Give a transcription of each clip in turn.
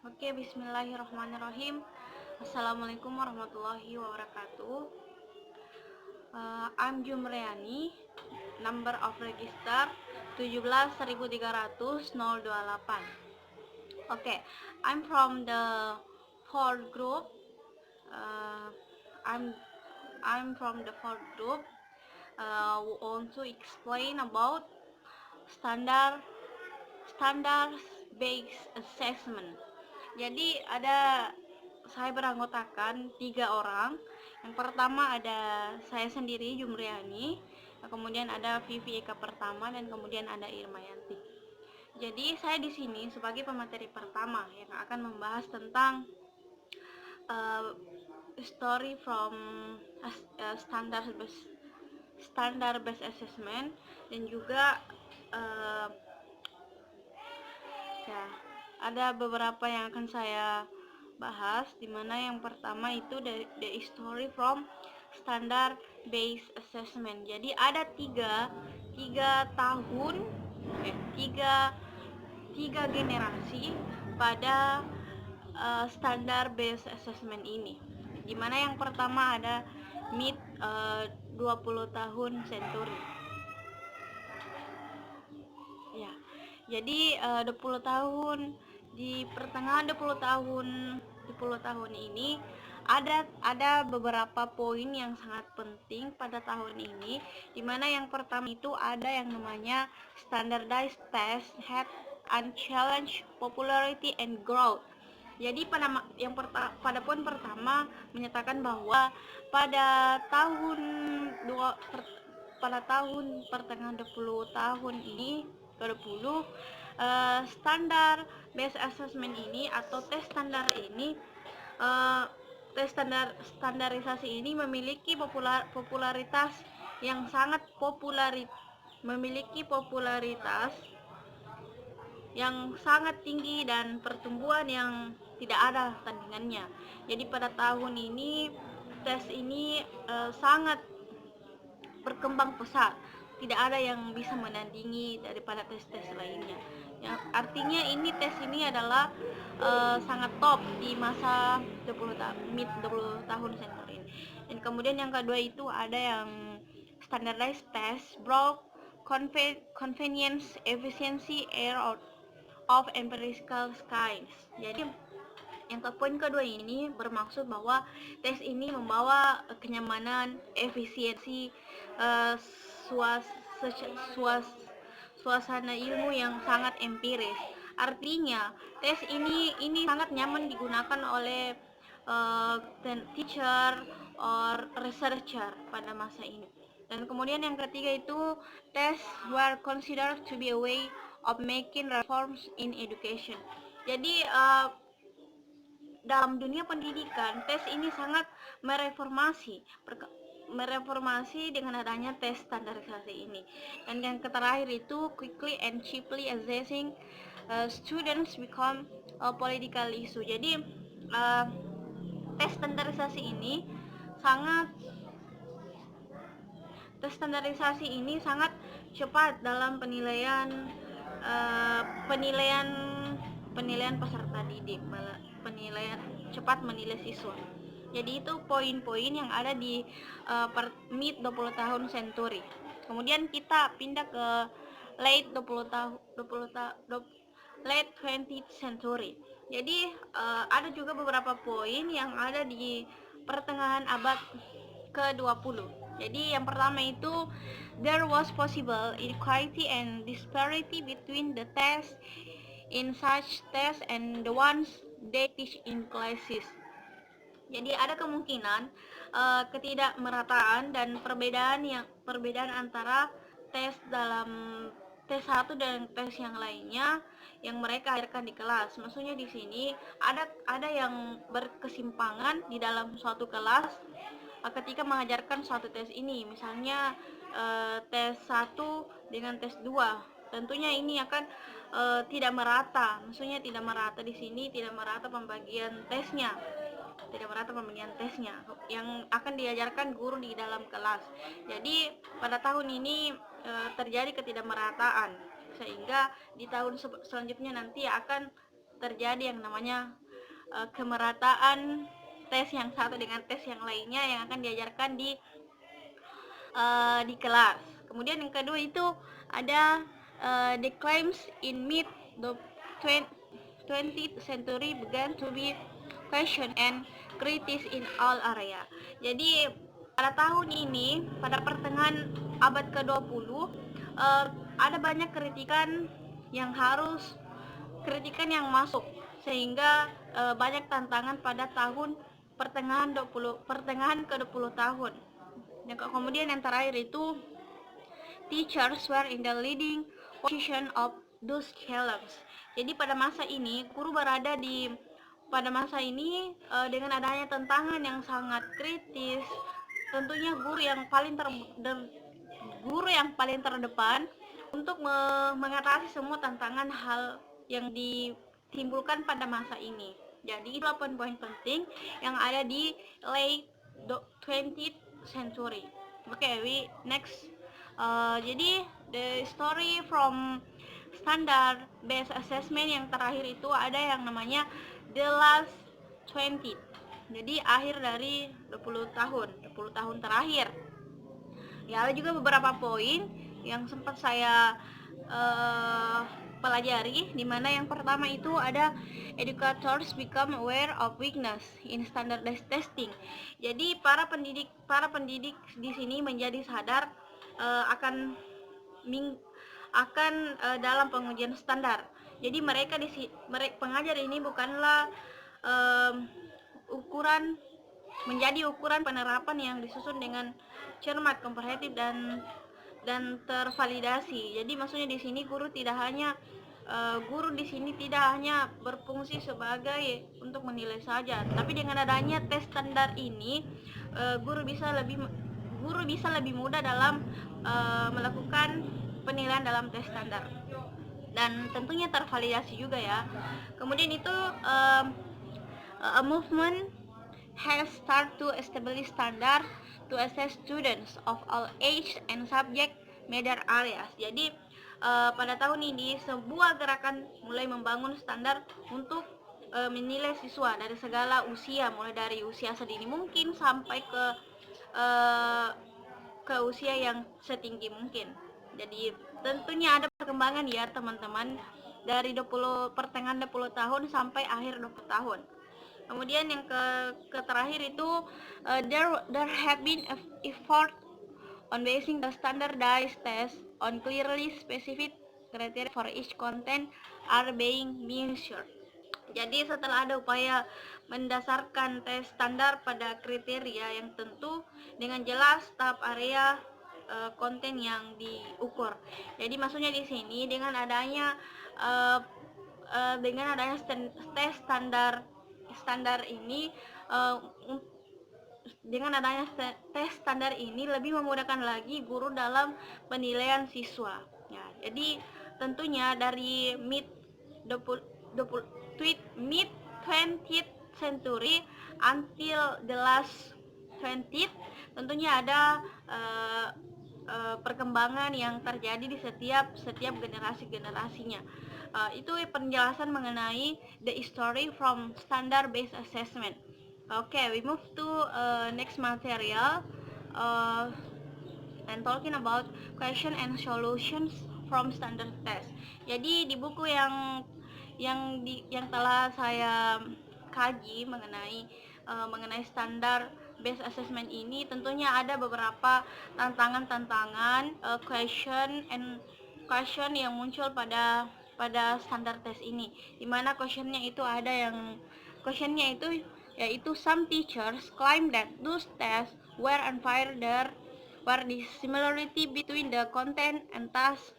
Oke, bismillahirrahmanirrahim. Assalamualaikum warahmatullahi wabarakatuh. I'm Jumriani, number of register 17.300.028. Okay, I'm from the fourth group. Uh, I'm I'm from the fourth group. Want to explain about standard standards based assessment. Jadi saya beranggotakan 3 orang. Yang pertama ada saya sendiri Jumriani, kemudian ada Vivi Eka Pertama, dan kemudian ada Irma Yanti. Jadi saya di sini sebagai pemateri pertama yang akan membahas tentang uh, story from standard based assessment, dan juga uh, ya ada beberapa yang akan saya bahas, dimana yang pertama itu the story from standard based assessment. Jadi ada tiga tahun tiga tiga generasi pada standard based assessment ini, dimana yang pertama ada mid 20 tahun century. Ya, jadi 20 tahun, di pertengahan 20 tahun ini ada beberapa poin yang sangat penting pada tahun ini, dimana yang pertama itu ada yang namanya standardized test head and challenge popularity and growth. Jadi pada poin pertama menyatakan bahwa pada tahun pada tahun pertengahan 20 tahun ini 20 standar base assessment ini atau tes standar ini standarisasi ini memiliki popularitas yang sangat memiliki popularitas yang sangat tinggi dan pertumbuhan yang tidak ada tandingannya. Jadi pada tahun ini tes ini sangat berkembang pesat, tidak ada yang bisa menandingi daripada tes-tes lainnya. Yang artinya tes ini adalah sangat top di masa mid 20 tahun century ini. Dan kemudian yang kedua itu ada yang standardized test broad convenience efficiency error of empirical kinds. Jadi yang poin kedua ini bermaksud bahwa tes ini membawa kenyamanan, efisiensi, suasana ilmu yang sangat empiris. Artinya tes ini sangat nyaman digunakan oleh teacher or researcher pada masa ini. Dan kemudian yang ketiga itu tests were considered to be a way of making reforms in education. Jadi dalam dunia pendidikan, tes ini sangat mereformasi dengan adanya tes standarisasi ini. Dan yang terakhir itu quickly and cheaply assessing students become a political issue. Jadi tes standarisasi ini sangat cepat dalam penilaian peserta didik, cepat menilai siswa. Jadi itu poin-poin yang ada di mid 20 tahun century. Kemudian kita pindah ke late 20th century. Jadi ada juga beberapa poin yang ada di pertengahan abad ke-20. Jadi yang pertama itu there was possible inequality and disparity between the tests in such tests and the ones they teach in classes. Jadi ada kemungkinan ketidakmerataan dan perbedaan antara tes dalam tes satu dan tes yang lainnya yang mereka ajarkan di kelas. Maksudnya di sini ada yang berkesimpangan di dalam suatu kelas ketika mengajarkan suatu tes ini. Misalnya tes 1 dengan tes 2. Tentunya ini akan tidak merata. Maksudnya tidak merata di sini, tidak merata pembagian tesnya. Yang akan diajarkan guru di dalam kelas. Jadi pada tahun ini terjadi ketidakmerataan, sehingga di tahun selanjutnya nanti akan terjadi yang namanya kemerataan tes yang satu dengan tes yang lainnya yang akan diajarkan di kelas. Kemudian yang kedua itu ada the claims in mid the 20th century began to be questioned and criticized in all area. Jadi pada tahun ini, pada pertengahan abad ke-20, ada banyak kritikan yang masuk sehingga banyak tantangan pada tahun pertengahan ke-20 tahun. Kemudian yang terakhir itu teachers were in the leading position of those challenges. Jadi pada masa ini dengan adanya tantangan yang sangat kritis, tentunya guru yang paling terdepan untuk mengatasi semua tantangan hal yang ditimbulkan pada masa ini. Jadi itu 8 poin penting yang ada di late 20th century. Okay, next. Jadi the story from standard based assessment yang terakhir itu ada yang namanya the last 20. Jadi akhir dari 20 tahun terakhir. Ya, ada juga beberapa poin yang sempat saya pelajari, di mana yang pertama itu ada educators become aware of weakness in standardized testing. Jadi para pendidik di sini menjadi sadar akan dalam pengujian standar. Jadi pengajar ini bukanlah menjadi ukuran penerapan yang disusun dengan cermat, komprehensif dan tervalidasi. Jadi maksudnya di sini guru di sini tidak hanya berfungsi sebagai untuk menilai saja, tapi dengan adanya tes standar ini guru bisa lebih mudah dalam melakukan penilaian dalam tes standar dan tentunya tervalidasi juga ya. Kemudian itu a movement has started to establish standard to assess students of all age and subject matter areas. Jadi pada tahun ini sebuah gerakan mulai membangun standar untuk menilai siswa dari segala usia, mulai dari usia sedini mungkin sampai ke usia yang setinggi mungkin. Jadi tentunya ada perkembangan ya teman-teman, dari pertengahan 20 tahun sampai akhir 20 tahun. Kemudian yang terakhir itu there have been effort on basing the standardized test on clearly specific criteria for each content are being measured. Jadi setelah ada upaya mendasarkan tes standar pada kriteria yang tentu dengan jelas tahap area konten yang diukur. Jadi maksudnya di sini dengan adanya tes standar ini lebih memudahkan lagi guru dalam penilaian siswa. Ya, jadi tentunya dari mid 20th century until the last 20th, tentunya ada perkembangan yang terjadi di setiap generasinya. Itu penjelasan mengenai the history from standard based assessment. Okay, we move to next material and talking about question and solutions from standard test. Jadi di buku yang telah saya kaji mengenai standar based assessment ini, tentunya ada beberapa tantangan question yang muncul pada standar test ini, dimana questionnya itu yaitu some teachers claim that those tests were unfair. There were the similarity between the content and task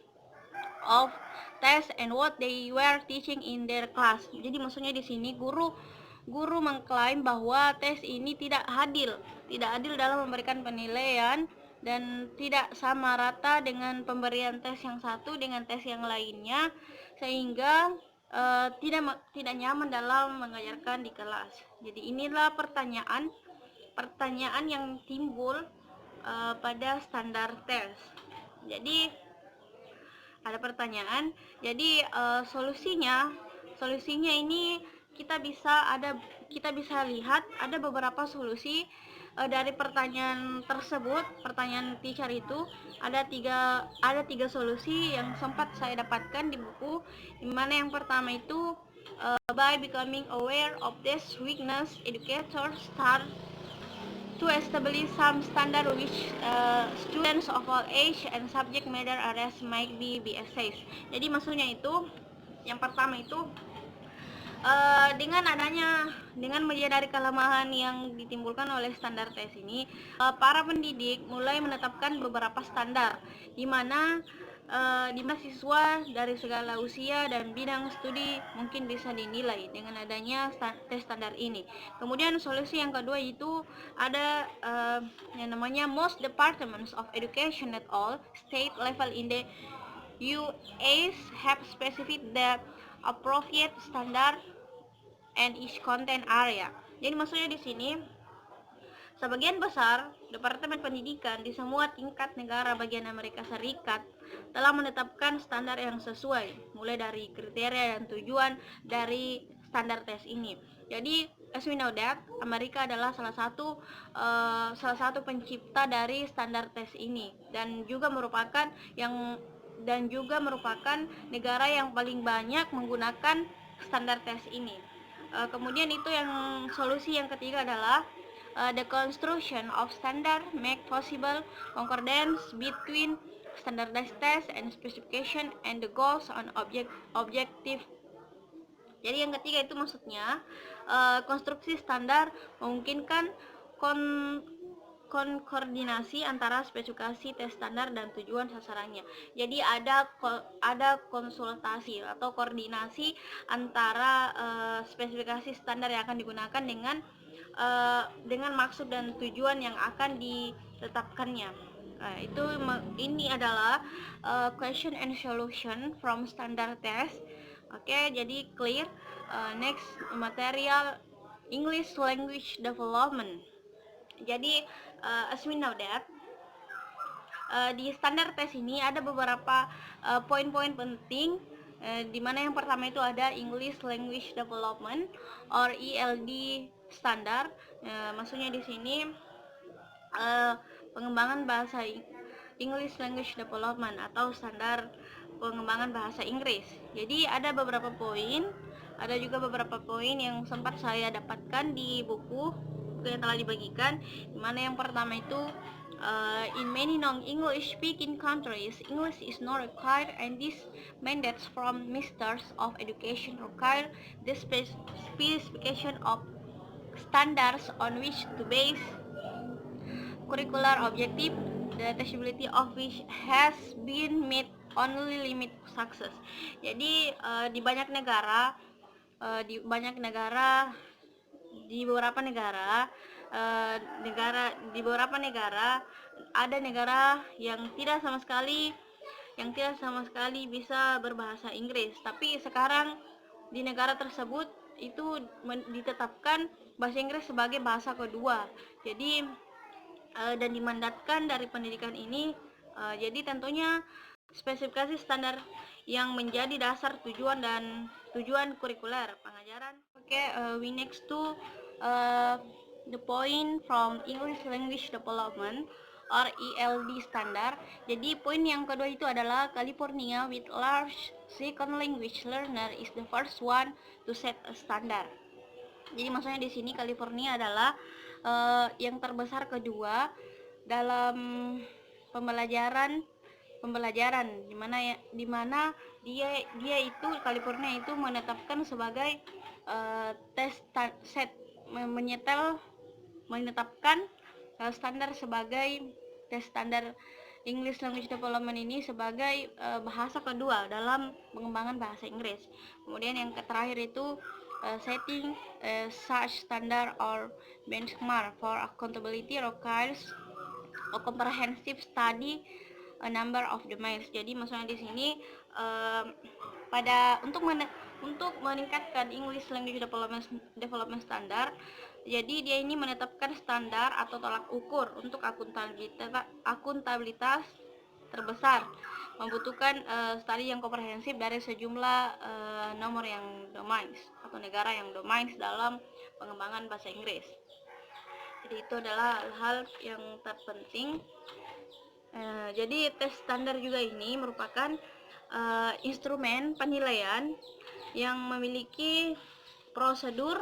of test and what they were teaching in their class. Jadi maksudnya di sini guru mengklaim bahwa tes ini tidak adil dalam memberikan penilaian dan tidak sama rata dengan pemberian tes yang satu dengan tes yang lainnya, sehingga tidak nyaman dalam mengajarkan di kelas. Jadi inilah pertanyaan yang timbul pada standar tes. Jadi ada pertanyaan, jadi solusinya Solusinya ini kita bisa lihat ada beberapa solusi dari pertanyaan tersebut. Pertanyaan teacher itu ada tiga solusi yang sempat saya dapatkan di buku, dimana yang pertama itu by becoming aware of this weakness, educators start to establish some standard which students of all age and subject matter areas might be assessed. Jadi maksudnya itu yang pertama itu dengan menyadari kelemahan yang ditimbulkan oleh standar tes ini, para pendidik mulai menetapkan beberapa standar di mana siswa dari segala usia dan bidang studi mungkin bisa dinilai dengan adanya tes standar ini. Kemudian solusi yang kedua itu ada yang namanya most departments of education at all state level in the US have specified the appropriate standard and each content area. Jadi maksudnya di sini sebagian besar departemen pendidikan di semua tingkat negara bagian Amerika Serikat telah menetapkan standar yang sesuai, mulai dari kriteria dan tujuan dari standar tes ini. Jadi as we know that Amerika adalah salah satu pencipta dari standar tes ini dan juga merupakan negara yang paling banyak menggunakan standar tes ini. Kemudian itu solusi yang ketiga adalah the construction of standard make possible concordance between standardized test and specification and the goals on objective. Jadi yang ketiga itu maksudnya konstruksi standar memungkinkan koordinasi antara spesifikasi tes standar dan tujuan sasarannya. Jadi ada konsultasi atau koordinasi antara spesifikasi standar yang akan digunakan dengan maksud dan tujuan yang akan ditetapkannya. Ini adalah question and solution from standard test. Oke, jadi clear. Next, material English language development. Jadi as we know that di standar tes ini ada beberapa poin-poin penting, di mana yang pertama itu ada English Language Development or ELD standar. Maksudnya di sini pengembangan bahasa English Language Development atau standar pengembangan bahasa Inggris. Jadi ada juga beberapa poin yang sempat saya dapatkan di buku yang telah dibagikan, dimana yang pertama itu in many non-English speaking countries English is not required and these mandates from ministers of education require the specification of standards on which to base curricular objective, the teachability of which has been made only limit success. Jadi di beberapa negara ada negara yang tidak sama sekali bisa berbahasa Inggris, tapi sekarang di negara tersebut itu ditetapkan bahasa Inggris sebagai bahasa kedua. Jadi dan dimandatkan dari pendidikan ini. Jadi tentunya spesifikasi standar yang menjadi dasar tujuan kurikuler pengajaran. We next to the point from English Language Development or ELD standard. Jadi poin yang kedua itu adalah California with large second language learner is the first one to set a standard. Jadi maksudnya di sini California adalah yang terbesar kedua dalam pembelajaran di mana dia itu California itu menetapkan sebagai menetapkan standar sebagai tes standar English Language Development ini sebagai bahasa kedua dalam pengembangan bahasa Inggris. Kemudian yang terakhir itu setting such standard or benchmark for accountability requires a comprehensive study a number of domains. Jadi maksudnya di sini untuk meningkatkan English Language Development Standard, jadi dia ini menetapkan standar atau tolak ukur untuk akuntabilitas terbesar membutuhkan studi yang komprehensif dari sejumlah nomor yang domains atau negara yang domains dalam pengembangan bahasa Inggris. Jadi itu adalah hal yang terpenting. Jadi tes standar juga ini merupakan instrumen penilaian yang memiliki prosedur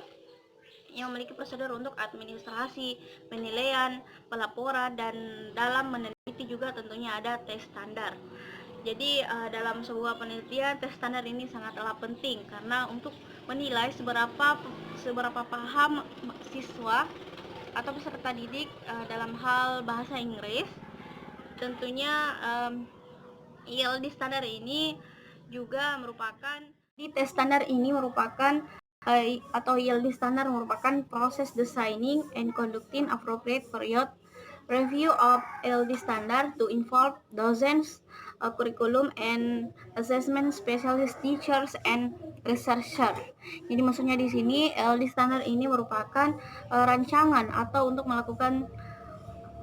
untuk administrasi, penilaian, pelaporan, dan dalam meneliti juga tentunya ada tes standar. Jadi dalam sebuah penelitian tes standar ini sangatlah penting karena untuk menilai seberapa paham siswa atau peserta didik dalam hal bahasa Inggris. Tentunya ELD standar ini juga merupakan tes standar ini merupakan atau ELD standar merupakan proses designing and conducting appropriate period review of ELD standard to involve dozens curriculum and assessment specialist teachers and researcher. Jadi maksudnya di sini ELD standar ini merupakan rancangan atau untuk melakukan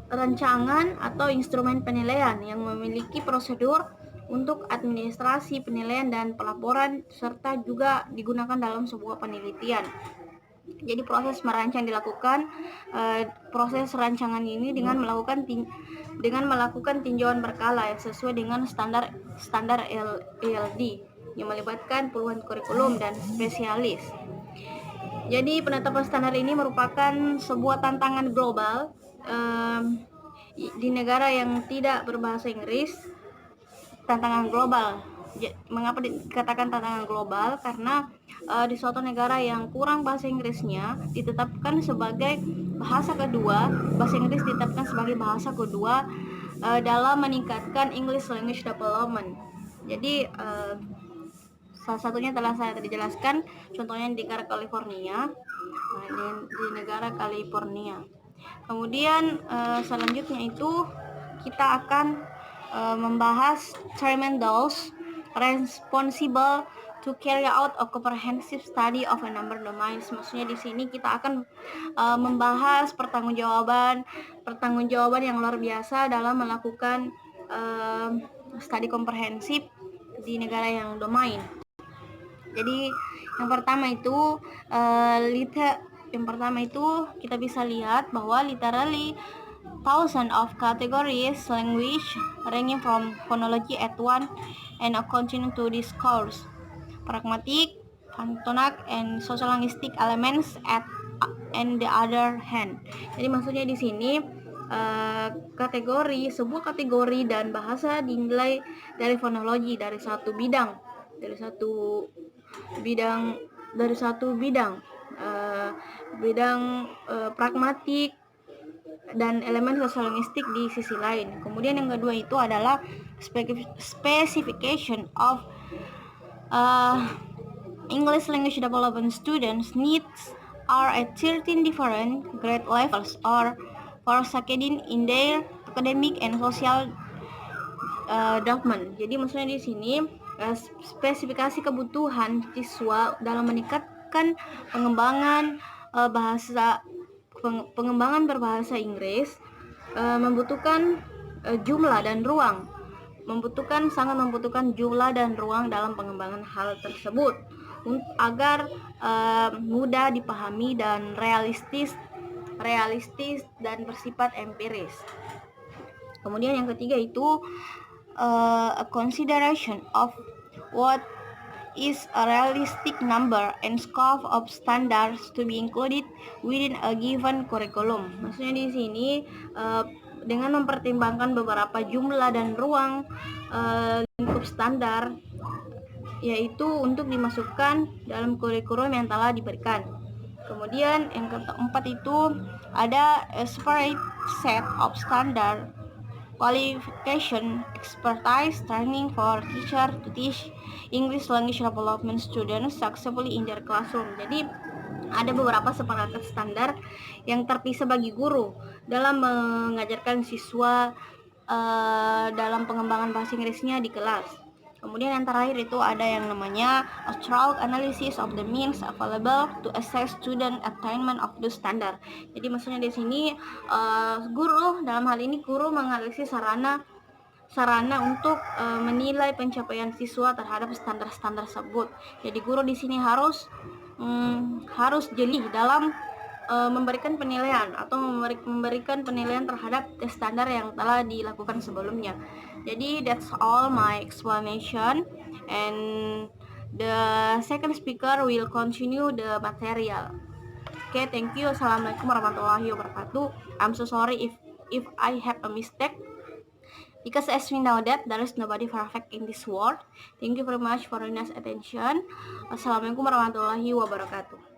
rancangan atau instrumen penilaian yang memiliki prosedur untuk administrasi, penilaian, dan pelaporan, serta juga digunakan dalam sebuah penelitian. Jadi proses merancang dilakukan, proses rancangan ini dengan melakukan tinjauan berkala yang sesuai dengan standar ELD yang melibatkan puluhan kurikulum dan spesialis. Jadi penetapan standar ini merupakan sebuah tantangan global di negara yang tidak berbahasa Inggris. Tantangan global. Mengapa dikatakan tantangan global? Karena di suatu negara yang kurang bahasa Inggrisnya ditetapkan sebagai bahasa kedua, bahasa Inggris ditetapkan sebagai bahasa kedua dalam meningkatkan English language development. Jadi salah satunya telah saya tadi jelaskan, contohnya di negara California, di negara California. Kemudian selanjutnya itu kita akan membahas tremendous responsible to carry out a comprehensive study of a number domains. Maksudnya di sini kita akan membahas pertanggungjawaban yang luar biasa dalam melakukan studi komprehensif di negara yang domain. Jadi yang pertama itu kita bisa lihat bahwa literally thousands of categories language ranging from phonology at one and continue to discourse pragmatic, phonetic, and social linguistic elements and the other hand. Jadi maksudnya di sini sebuah kategori dan bahasa dinilai dari fonologi, dari satu bidang pragmatik dan elemen sosiologistik di sisi lain. Kemudian yang kedua itu adalah specification of English language development students needs are at 13 different grade levels or for succeeding in their academic and social development. Jadi maksudnya di sini spesifikasi kebutuhan siswa dalam meningkatkan pengembangan berbahasa Inggris membutuhkan sangat membutuhkan jumlah dan ruang dalam pengembangan hal tersebut agar mudah dipahami dan realistis dan bersifat empiris. Kemudian yang ketiga itu a consideration of what is a realistic number and scope of standards to be included within a given curriculum. Maksudnya di sini dengan mempertimbangkan beberapa jumlah dan ruang lingkup standar, yaitu untuk dimasukkan dalam kurikulum yang telah diberikan. Kemudian yang keempat itu ada a separate set of standard qualification, expertise, training for teacher to teach English language development students successfully in their classroom. Jadi ada beberapa seperangkat standar yang terpisah bagi guru dalam mengajarkan siswa dalam pengembangan bahasa Inggrisnya di kelas. Kemudian yang terakhir itu ada yang namanya a thorough analysis of the means available to assess student attainment of the standard. Jadi maksudnya di sini guru menganalisis sarana untuk menilai pencapaian siswa terhadap standar-standar tersebut. Jadi guru di sini harus jeli dalam memberikan penilaian atau memberikan penilaian terhadap tes standar yang telah dilakukan sebelumnya. Jadi that's all my explanation, and the second speaker will continue the material. Okay, thank you. Assalamualaikum warahmatullahi wabarakatuh. I'm so sorry if I have a mistake, because as we know that there is nobody perfect in this world. Thank you very much for your nice attention. Assalamualaikum warahmatullahi wabarakatuh.